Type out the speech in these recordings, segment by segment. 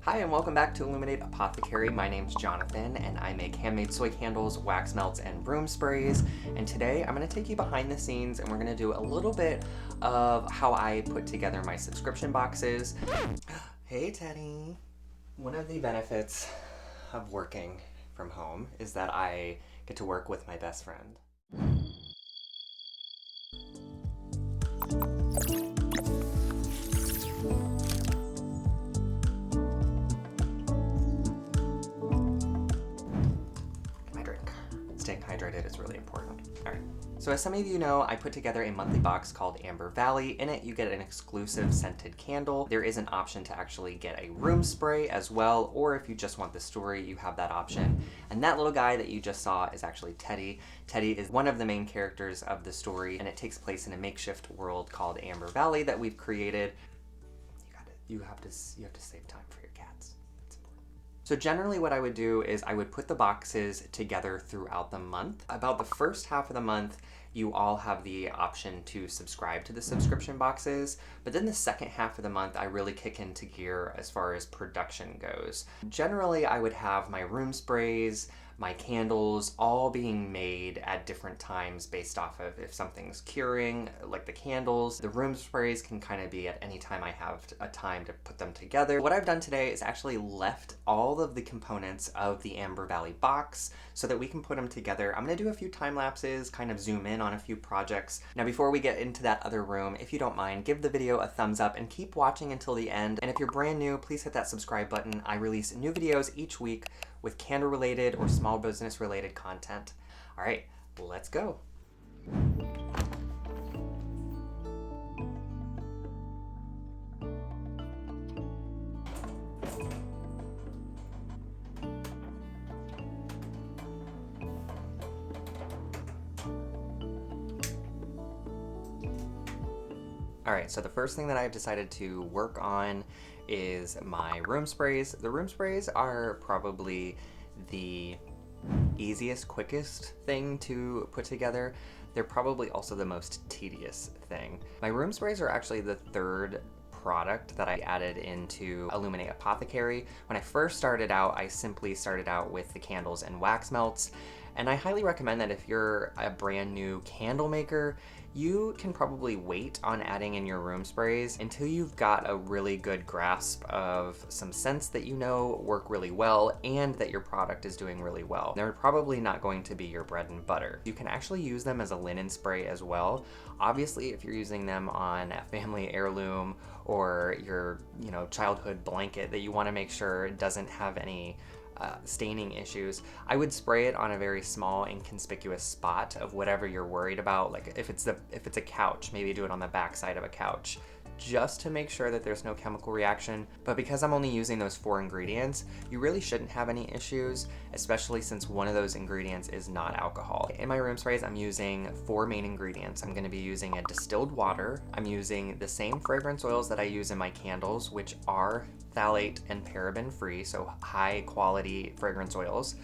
Hi and welcome back to Illuminate Apothecary. My name's Jonathan and I make handmade soy candles, wax melts, and broom sprays. And today I'm going to take you behind the scenes and we're going to do a little bit of how I put together my subscription boxes. Hey Teddy! One of the benefits of working from home is that I get to work with my best friend. Staying hydrated is really important. All right. So as some of you know, I put together a monthly box called Amber Valley. In it, you get an exclusive scented candle. There is an option to actually get a room spray as well, or if you just want the story, you have that option. And that little guy that you just saw is actually Teddy. Teddy is one of the main characters of the story, and it takes place in a makeshift world called Amber Valley that we've created. You have to save time for your cats. So generally what I would do is I would put the boxes together throughout the month. About the first half of the month, you all have the option to subscribe to the subscription boxes, but then the second half of the month, I really kick into gear as far as production goes. Generally, I would have my room sprays, my candles all being made at different times based off of if something's curing, like the candles. The room sprays can kind of be at any time I have a time to put them together. What I've done today is actually left all of the components of the Amber Valley box so that we can put them together. I'm gonna do a few time lapses, kind of zoom in on a few projects. Now before we get into that other room, if you don't mind, give the video a thumbs up and keep watching until the end. And if you're brand new, please hit that subscribe button. I release new videos each week with candle related or small business related content. All right, let's go. All right, so the first thing that I've decided to work on is my room sprays. The room sprays are probably the easiest, quickest thing to put together. They're probably also the most tedious thing. My room sprays are actually the third product that I added into Illuminate Apothecary. When I first started out, I simply started out with the candles and wax melts. And I highly recommend that if you're a brand new candle maker, you can probably wait on adding in your room sprays until you've got a really good grasp of some scents that you know work really well and that your product is doing really well. They're probably not going to be your bread and butter. You can actually use them as a linen spray as well. Obviously, if you're using them on a family heirloom or your childhood blanket that you want to make sure doesn't have any staining issues, I would spray it on a very small inconspicuous spot of whatever you're worried about. Like if it's a couch, maybe do it on the back side of a couch, just to make sure that there's no chemical reaction. But because I'm only using those 4 ingredients, you really shouldn't have any issues, especially since one of those ingredients is not alcohol. In my room sprays, I'm using 4 main ingredients. I'm going to be using a distilled water. I'm using the same fragrance oils that I use in my candles, which are phthalate and paraben free, so high quality fragrance oils.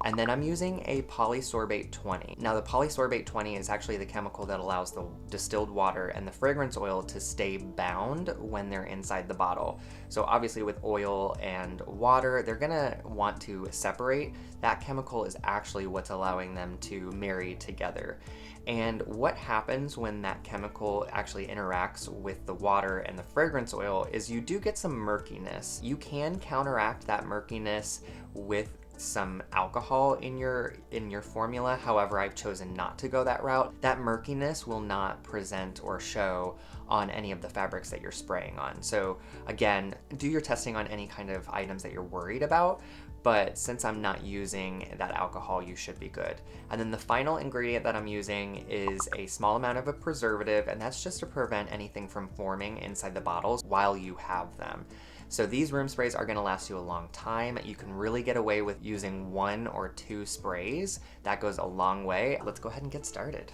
And then I'm using a polysorbate 20. Now the polysorbate 20 is actually the chemical that allows the distilled water and the fragrance oil to stay bound when they're inside the bottle. So obviously with oil and water, they're gonna want to separate. That chemical is actually what's allowing them to marry together. And what happens when that chemical actually interacts with the water and the fragrance oil is you do get some murkiness. You can counteract that murkiness with some alcohol in your formula. However, I've chosen not to go that route. That murkiness will not present or show on any of the fabrics that you're spraying on. So again, do your testing on any kind of items that you're worried about, but since I'm not using that alcohol, you should be good. And then the final ingredient that I'm using is a small amount of a preservative, and that's just to prevent anything from forming inside the bottles while you have them. So these room sprays are gonna last you a long time. You can really get away with using 1 or 2 sprays. That goes a long way. Let's go ahead and get started.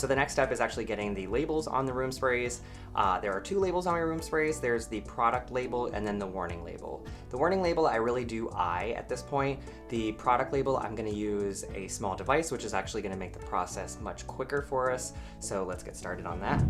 So the next step is actually getting the labels on the room sprays. There are 2 labels on my room sprays. There's the product label and then the warning label. The warning label, I really do eye at this point. The product label, I'm gonna use a small device, which is actually gonna make the process much quicker for us. So let's get started on that.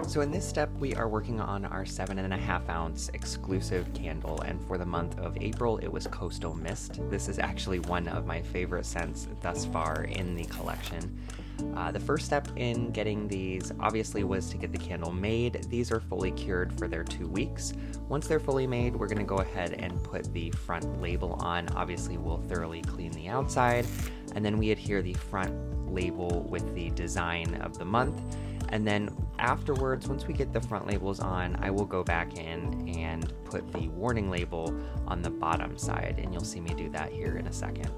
So in this step, we are working on our 7.5 ounce exclusive candle, and for the month of April, it was Coastal Mist. This is actually one of my favorite scents thus far in the collection. The first step in getting these obviously was to get the candle made. These are fully cured for their 2 weeks. Once they're fully made, we're gonna go ahead and put the front label on. Obviously, we'll thoroughly clean the outside, and then we adhere the front label with the design of the month. And then afterwards, once we get the front labels on, I will go back in and put the warning label on the bottom side, and you'll see me do that here in a second.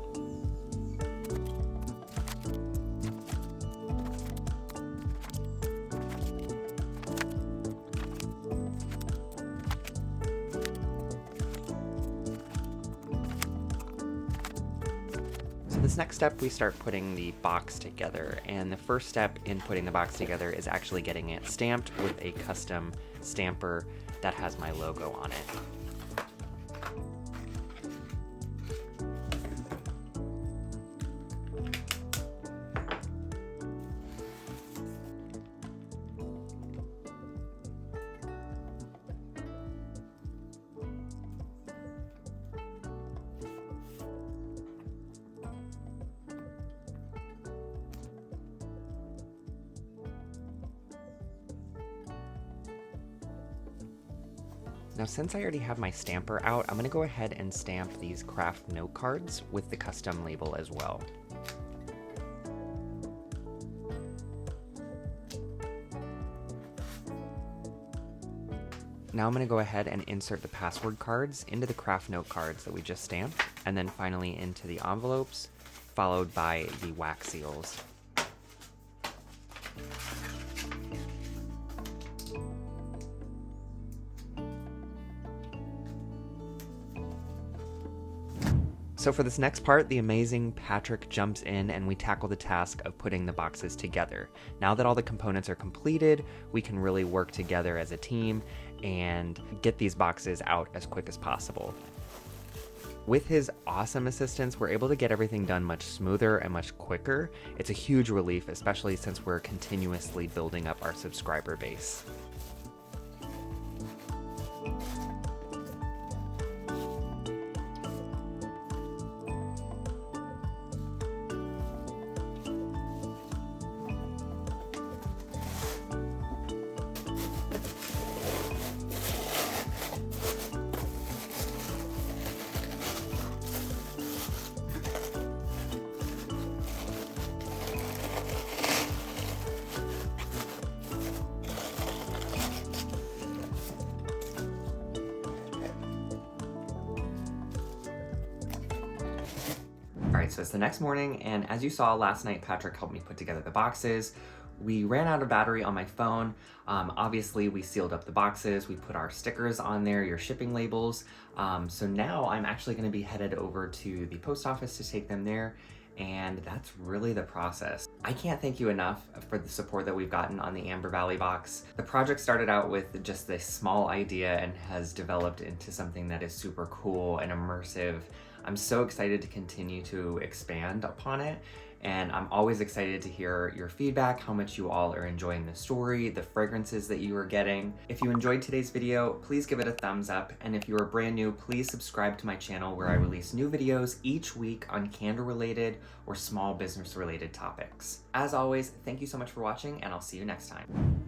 This next step, we start putting the box together, and the first step in putting the box together is actually getting it stamped with a custom stamper that has my logo on it. Now, since I already have my stamper out, I'm going to go ahead and stamp these craft note cards with the custom label as well. Now I'm going to go ahead and insert the password cards into the craft note cards that we just stamped, and then finally into the envelopes, followed by the wax seals. So for this next part, the amazing Patrick jumps in and we tackle the task of putting the boxes together. Now that all the components are completed, we can really work together as a team and get these boxes out as quick as possible. With his awesome assistance, we're able to get everything done much smoother and much quicker. It's a huge relief, especially since we're continuously building up our subscriber base. so it's the next morning, and as you saw last night, Patrick helped me put together the boxes. We ran out of battery on my phone. Obviously, we sealed up the boxes. We put our stickers on there, your shipping labels. So now I'm actually going to be headed over to the post office to take them there. And that's really the process. I can't thank you enough for the support that we've gotten on the Amber Valley box. The project started out with just this small idea and has developed into something that is super cool and immersive. I'm so excited to continue to expand upon it. And I'm always excited to hear your feedback, how much you all are enjoying the story, the fragrances that you are getting. If you enjoyed today's video, please give it a thumbs up. And if you are brand new, please subscribe to my channel where I release new videos each week on candle-related or small business-related topics. As always, thank you so much for watching, and I'll see you next time.